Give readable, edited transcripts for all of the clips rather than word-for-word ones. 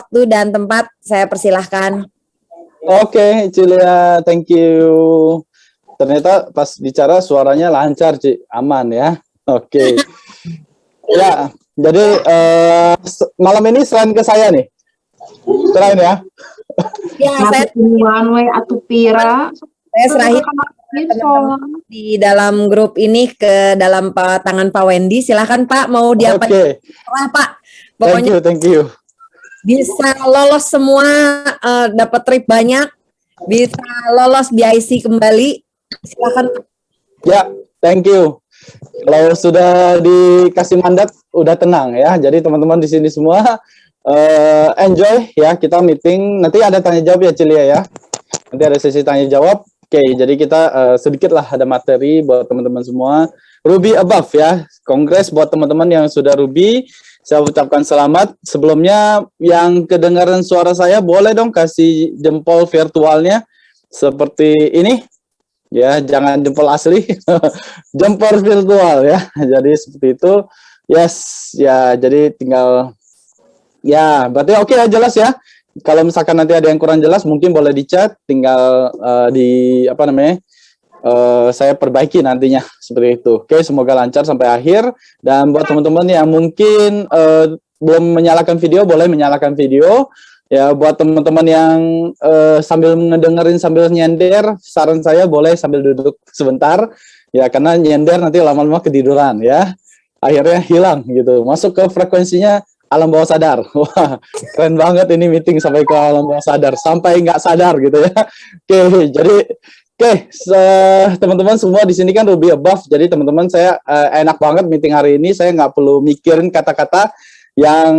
waktu dan tempat, saya persilahkan. Oke, Cilia, thank you. Ternyata pas bicara suaranya lancar, Ci. Aman ya. Oke. Ya, jadi malam ini selain ke saya nih. Selain ya. Ya, saya atuh Pira. Saya serahin di dalam grup ini ke dalam tangan Pak Wendy. Silahkan Pak, mau diapain? Oke. Pak. Pokoknya Thank you. Bisa lolos semua, dapat trip banyak, bisa lolos BIC kembali. Silahkan. Ya, thank you. Kalau sudah dikasih mandat, udah tenang ya. Jadi teman-teman di sini semua enjoy ya. Kita meeting. Nanti ada tanya jawab ya, Cilia ya. Nanti ada sesi tanya jawab. Oke, jadi kita sedikit lah ada materi buat teman-teman semua. Ruby above ya. Kongres buat teman-teman yang sudah Ruby. Saya ucapkan selamat. Sebelumnya yang kedengaran suara saya, boleh dong kasih jempol virtualnya seperti ini. Ya, jangan jempol asli. Jempol virtual ya. Jadi seperti itu. Yes, ya jadi tinggal ya, berarti oke ya, jelas ya. Kalau misalkan nanti ada yang kurang jelas, mungkin boleh di-chat, tinggal saya perbaiki nantinya, seperti itu. Oke, semoga lancar sampai akhir. Dan buat teman-teman yang mungkin belum menyalakan video, boleh menyalakan video. Ya, buat teman-teman yang sambil ngedengerin, sambil nyender, saran saya boleh sambil duduk sebentar. Ya, karena nyender nanti lama-lama ketiduran ya. Akhirnya hilang gitu, masuk ke frekuensinya alam bawah sadar. Wah, keren banget ini meeting sampai ke alam bawah sadar, sampai nggak sadar gitu ya. Oke, teman-teman semua di sini kan Ruby above, jadi teman-teman saya enak banget meeting hari ini, saya nggak perlu mikirin kata-kata yang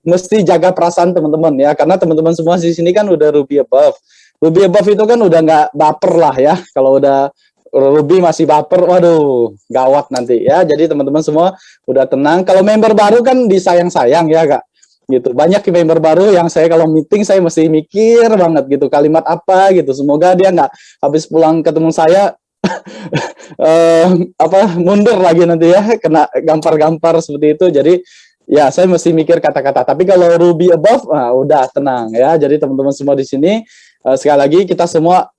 mesti jaga perasaan teman-teman ya, karena teman-teman semua di sini kan udah Ruby above. Ruby above itu kan udah nggak baper lah ya, kalau udah Ruby masih baper, waduh, gawat nanti ya. Jadi teman-teman semua udah tenang. Kalau member baru kan disayang-sayang ya Kak. Gitu. Banyak member baru yang saya kalau meeting saya mesti mikir banget gitu, kalimat apa gitu. Semoga dia nggak habis pulang ketemu saya mundur lagi nanti ya, kena gampar-gampar seperti itu. Jadi ya saya mesti mikir kata-kata. Tapi kalau Ruby above, udah tenang ya. Jadi teman-teman semua di sini sekali lagi kita semua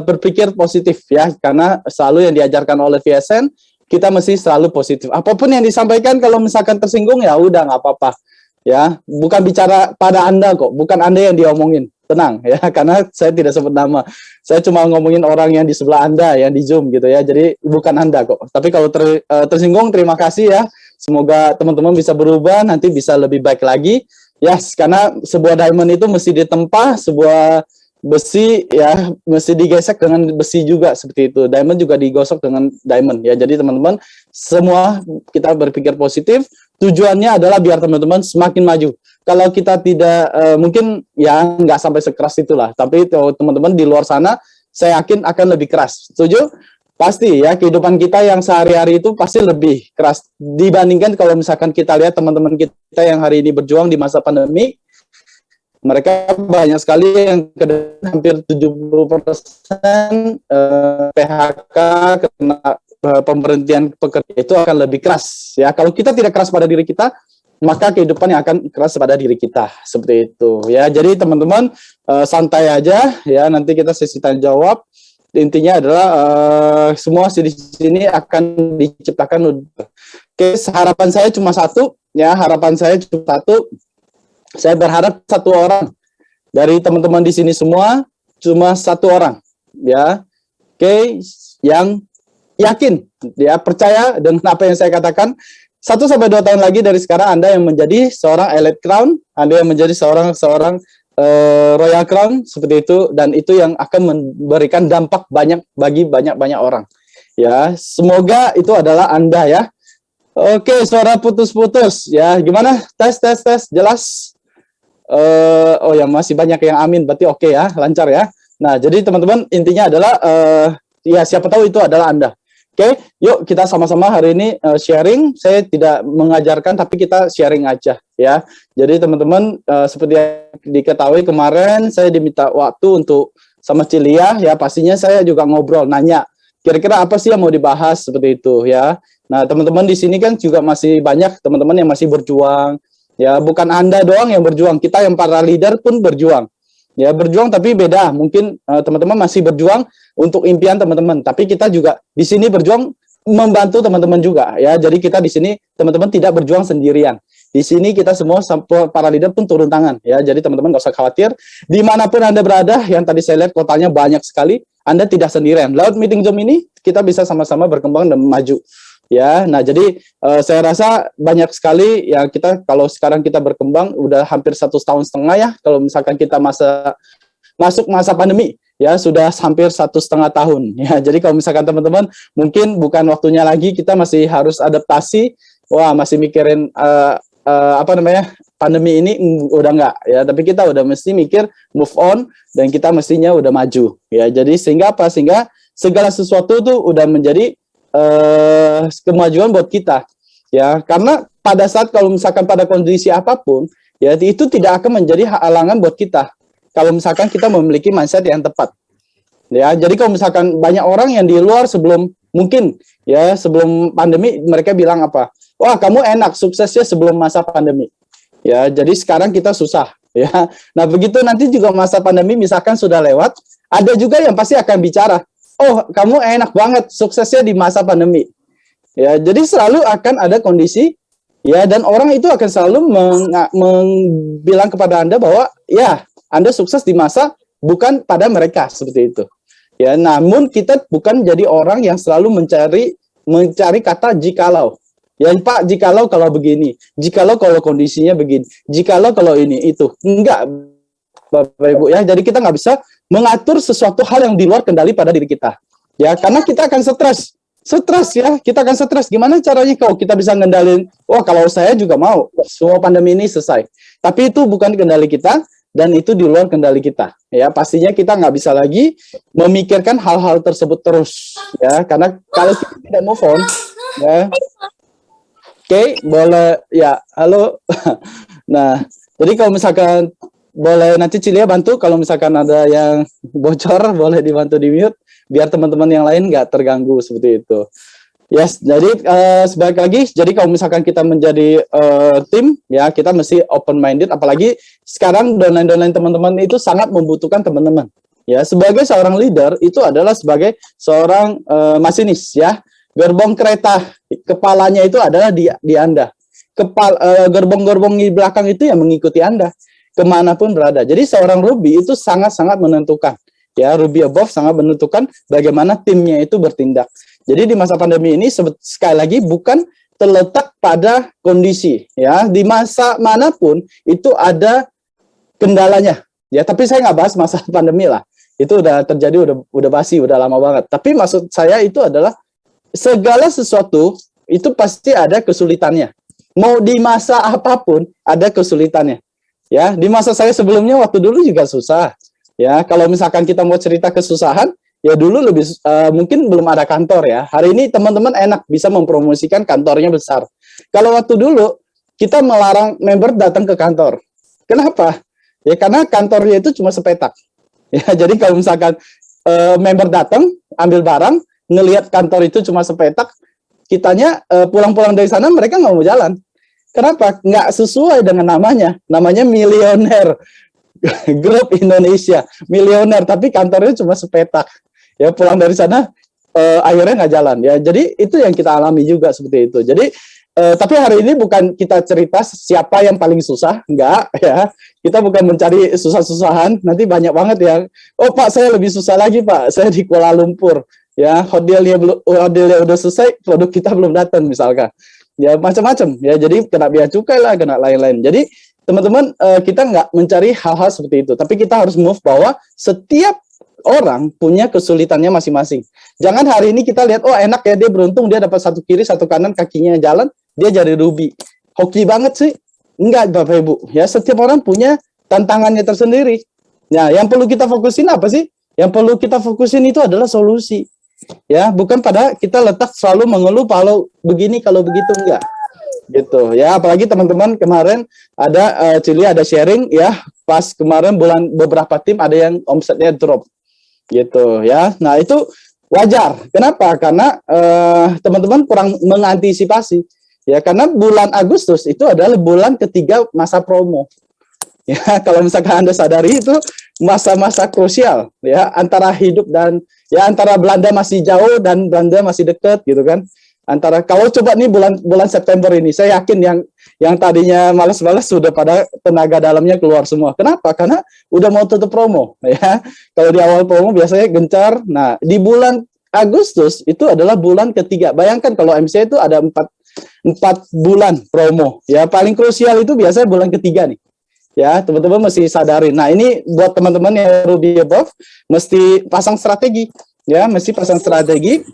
berpikir positif ya, karena selalu yang diajarkan oleh VSN kita mesti selalu positif. Apapun yang disampaikan kalau misalkan tersinggung ya udah nggak apa-apa ya. Bukan bicara pada Anda kok, bukan Anda yang diomongin. Tenang ya, karena saya tidak sebut nama. Saya cuma ngomongin orang yang di sebelah Anda yang di Zoom gitu ya. Jadi bukan Anda kok. Tapi kalau tersinggung terima kasih ya. Semoga teman-teman bisa berubah, nanti bisa lebih baik lagi. Yes, karena sebuah diamond itu mesti ditempa, sebuah besi ya mesti digesek dengan besi juga, seperti itu. Diamond juga digosok dengan diamond ya. Jadi teman-teman semua kita berpikir positif. Tujuannya adalah biar teman-teman semakin maju. Kalau kita tidak mungkin ya nggak sampai sekeras itulah. Tapi teman-teman di luar sana saya yakin akan lebih keras. Setuju? Pasti ya, kehidupan kita yang sehari-hari itu pasti lebih keras dibandingkan kalau misalkan kita lihat teman-teman kita yang hari ini berjuang di masa pandemi. Mereka banyak sekali yang hampir 70% PHK, kena pemberhentian pekerja, itu akan lebih keras ya. Kalau kita tidak keras pada diri kita, maka kehidupan yang akan keras pada diri kita, seperti itu ya. Jadi teman-teman santai aja ya, nanti kita sesi tanya jawab. Intinya adalah semua di sini akan diciptakan. Oke, harapan saya cuma satu ya, saya berharap satu orang dari teman-teman di sini semua, cuma satu orang ya. Oke, yang yakin ya, percaya dengan apa yang saya katakan. 1-2 tahun lagi dari sekarang Anda yang menjadi seorang Elite Crown, Anda yang menjadi seorang Royal Crown, seperti itu, dan itu yang akan memberikan dampak banyak bagi banyak orang. Ya, semoga itu adalah Anda ya. Oke, suara putus-putus ya. Gimana? Tes, jelas? Oh ya, masih banyak yang amin, berarti oke ya, lancar ya. Nah, jadi teman-teman intinya adalah ya siapa tahu itu adalah Anda. Oke, yuk kita sama-sama hari ini sharing. Saya tidak mengajarkan, tapi kita sharing aja ya. Jadi teman-teman seperti yang diketahui kemarin saya diminta waktu untuk sama Cilia ya. Pastinya saya juga ngobrol, nanya kira-kira apa sih yang mau dibahas, seperti itu ya. Nah teman-teman di sini kan juga masih banyak teman-teman yang masih berjuang Ya, bukan Anda doang yang berjuang, kita yang para leader pun berjuang. Ya, berjuang tapi beda. Mungkin teman-teman masih berjuang untuk impian teman-teman, tapi kita juga di sini berjuang membantu teman-teman juga ya. Jadi kita di sini teman-teman tidak berjuang sendirian. Di sini kita semua para leader pun turun tangan ya. Jadi teman-teman gak usah khawatir. Dimanapun Anda berada, yang tadi saya lihat kotanya banyak sekali, Anda tidak sendirian. Lewat meeting Zoom ini kita bisa sama-sama berkembang dan maju. Ya, nah jadi saya rasa banyak sekali ya, kita kalau sekarang kita berkembang udah hampir 1,5 tahun ya. Kalau misalkan kita masuk masa pandemi ya, sudah hampir 1,5 tahun ya. Jadi kalau misalkan teman-teman mungkin bukan waktunya lagi, kita masih harus adaptasi. Wah, masih mikirin apa namanya, pandemi ini udah enggak ya, tapi kita udah mesti mikir move on dan kita mestinya udah maju ya. Jadi sehingga apa? Sehingga segala sesuatu tuh udah menjadi kemajuan buat kita ya, karena pada saat kalau misalkan pada kondisi apapun ya, itu tidak akan menjadi halangan buat kita kalau misalkan kita memiliki mindset yang tepat ya. Jadi kalau misalkan banyak orang yang di luar sebelum mungkin ya, sebelum pandemi mereka bilang apa, wah kamu enak suksesnya sebelum masa pandemi ya, jadi sekarang kita susah ya. Nah begitu nanti juga masa pandemi misalkan sudah lewat, ada juga yang pasti akan bicara, oh kamu enak banget suksesnya di masa pandemi ya. Jadi selalu akan ada kondisi ya, dan orang itu akan selalu bilang kepada Anda bahwa ya Anda sukses di masa bukan pada mereka, seperti itu ya. Namun kita bukan jadi orang yang selalu mencari kata jikalau ya, Pak, jikalau kalau begini, jikalau kalau kondisinya begini, jikalau kalau ini itu, enggak Bapak Ibu ya. Jadi kita nggak bisa mengatur sesuatu hal yang di luar kendali pada diri kita ya, karena kita akan stres ya, kita akan stres. Gimana caranya kalau kita bisa ngendalin, wah kalau saya juga mau semua pandemi ini selesai, tapi itu bukan kendali kita dan itu di luar kendali kita ya. Pastinya kita nggak bisa lagi memikirkan hal-hal tersebut terus ya, karena kalau kita tidak move on ya. Oke, boleh ya, halo. Nah, jadi kalau misalkan boleh nanti Cilia bantu kalau misalkan ada yang bocor, boleh dibantu di mute biar teman-teman yang lain nggak terganggu, seperti itu. Yes, jadi sebaik lagi, jadi kalau misalkan kita menjadi tim ya, kita mesti open minded, apalagi sekarang downline teman-teman itu sangat membutuhkan teman-teman. Ya, sebagai seorang leader itu adalah sebagai seorang masinis ya. Gerbong kereta kepalanya itu adalah di Anda. Gerbong-gerbong di belakang itu yang mengikuti Anda kemanapun berada. Jadi seorang Ruby itu sangat-sangat menentukan. Ya, Ruby Above sangat menentukan bagaimana timnya itu bertindak. Jadi di masa pandemi ini sekali lagi bukan terletak pada kondisi. Ya, di masa manapun itu ada kendalanya. Ya, tapi saya nggak bahas masa pandemi lah. Itu udah terjadi, udah basi, udah lama banget. Tapi maksud saya itu adalah segala sesuatu itu pasti ada kesulitannya. Mau di masa apapun ada kesulitannya. Ya, di masa saya sebelumnya waktu dulu juga susah. Ya, kalau misalkan kita mau cerita kesusahan, ya dulu lebih mungkin belum ada kantor ya. Hari ini teman-teman enak bisa mempromosikan kantornya besar. Kalau waktu dulu kita melarang member datang ke kantor. Kenapa? Ya karena kantornya itu cuma sepetak. Ya, jadi kalau misalkan member datang ambil barang, ngelihat kantor itu cuma sepetak, kitanya pulang-pulang dari sana mereka nggak mau jalan. Kenapa? Nggak sesuai dengan namanya. Namanya Milioner Grup Indonesia, Milioner, tapi kantornya cuma sepetak. Ya, pulang dari sana akhirnya nggak jalan. Ya, jadi itu yang kita alami juga seperti itu. Jadi tapi hari ini bukan kita cerita siapa yang paling susah, enggak ya. Kita bukan mencari susah-susahan. Nanti banyak banget yang, oh Pak saya lebih susah lagi Pak, saya di Kuala Lumpur. Ya, hotelnya udah selesai, produk kita belum datang misalkan. Ya, macam-macam. Ya, jadi kena bea cukai lah, kena lain-lain. Jadi, teman-teman, kita nggak mencari hal-hal seperti itu. Tapi kita harus move bahwa setiap orang punya kesulitannya masing-masing. Jangan hari ini kita lihat, oh enak ya, dia beruntung, dia dapat satu kiri, satu kanan, kakinya jalan, dia jadi Ruby. Hoki banget sih. Enggak, Bapak Ibu. Ya, setiap orang punya tantangannya tersendiri. Nah, yang perlu kita fokusin apa sih? Yang perlu kita fokusin itu adalah solusi. Ya, bukan pada kita letak selalu mengeluh kalau begini kalau begitu, enggak gitu ya. Apalagi teman-teman kemarin ada Cili ada sharing ya, pas kemarin beberapa tim ada yang omsetnya drop gitu ya. Nah itu wajar. Kenapa? Karena teman-teman kurang mengantisipasi Ya, karena bulan Agustus itu adalah bulan ketiga masa promo. Ya, kalau misalkan Anda sadari itu masa-masa krusial ya antara hidup dan ya antara Belanda masih jauh dan Belanda masih dekat gitu kan. Antara kalau coba nih bulan September ini, saya yakin yang tadinya malas-malas sudah pada tenaga dalamnya keluar semua. Kenapa? Karena udah mau tutup promo ya. Kalau di awal promo biasanya gencar. Nah, di bulan Agustus itu adalah bulan ketiga. Bayangkan kalau MC itu ada 4 bulan promo. Ya, paling krusial itu biasanya bulan ketiga nih. Ya, teman-teman mesti sadari. Nah, ini buat teman-teman yang Ruby above mesti pasang strategi. Ya, mesti pasang strategi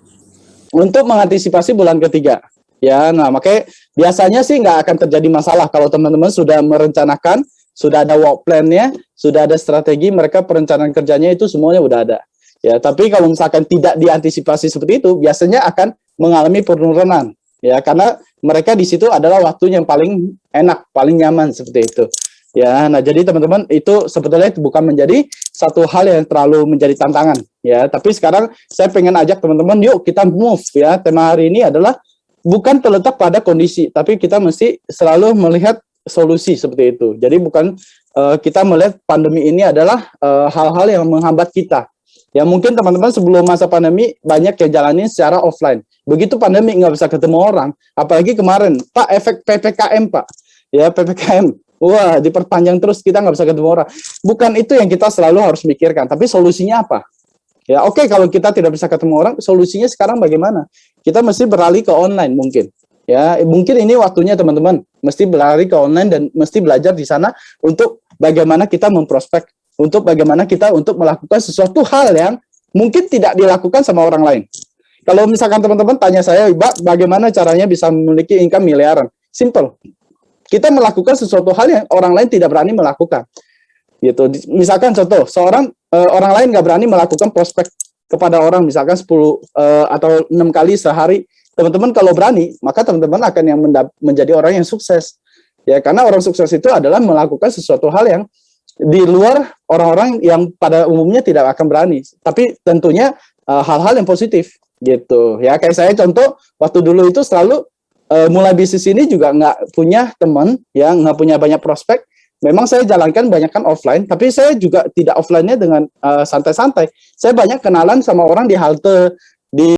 untuk mengantisipasi bulan ketiga. Ya, nah makanya biasanya sih nggak akan terjadi masalah kalau teman-teman sudah merencanakan, sudah ada work plan-nya, sudah ada strategi, mereka perencanaan kerjanya itu semuanya udah ada. Ya, tapi kalau misalkan tidak diantisipasi seperti itu, biasanya akan mengalami penurunan. Ya, karena mereka di situ adalah waktu yang paling enak, paling nyaman seperti itu. Ya, nah jadi teman-teman itu sebetulnya bukan menjadi satu hal yang terlalu menjadi tantangan. Ya, tapi sekarang saya pengen ajak teman-teman, yuk kita move ya. Tema hari ini adalah bukan terletak pada kondisi, tapi kita mesti selalu melihat solusi seperti itu. Jadi bukan kita melihat pandemi ini adalah hal-hal yang menghambat kita. Ya mungkin teman-teman sebelum masa pandemi banyak yang jalanin secara offline. Begitu pandemi nggak bisa ketemu orang, apalagi kemarin, Pak, efek PPKM Pak, ya PPKM. Wah, diperpanjang terus, kita nggak bisa ketemu orang. Bukan itu yang kita selalu harus mikirkan, tapi solusinya apa? Ya, oke, kalau kita tidak bisa ketemu orang, solusinya sekarang bagaimana? Kita mesti beralih ke online mungkin. Ya, mungkin ini waktunya teman-teman mesti beralih ke online dan mesti belajar di sana untuk bagaimana kita memprospek, untuk bagaimana kita untuk melakukan sesuatu hal yang mungkin tidak dilakukan sama orang lain. Kalau misalkan teman-teman tanya saya, Mbak, bagaimana caranya bisa memiliki income miliaran? Simple. Kita melakukan sesuatu hal yang orang lain tidak berani melakukan. Gitu. Misalkan contoh, orang lain nggak berani melakukan prospek kepada orang misalkan 10 atau 6 kali sehari. Teman-teman kalau berani, maka teman-teman akan yang menjadi orang yang sukses. Ya, karena orang sukses itu adalah melakukan sesuatu hal yang di luar orang-orang yang pada umumnya tidak akan berani. Tapi tentunya hal-hal yang positif gitu. Ya, kayak saya contoh waktu dulu itu selalu mulai bisnis ini juga nggak punya teman, ya nggak punya banyak prospek. Memang saya jalankan banyak kan offline, tapi saya juga tidak offline-nya dengan santai-santai. Saya banyak kenalan sama orang di halte, di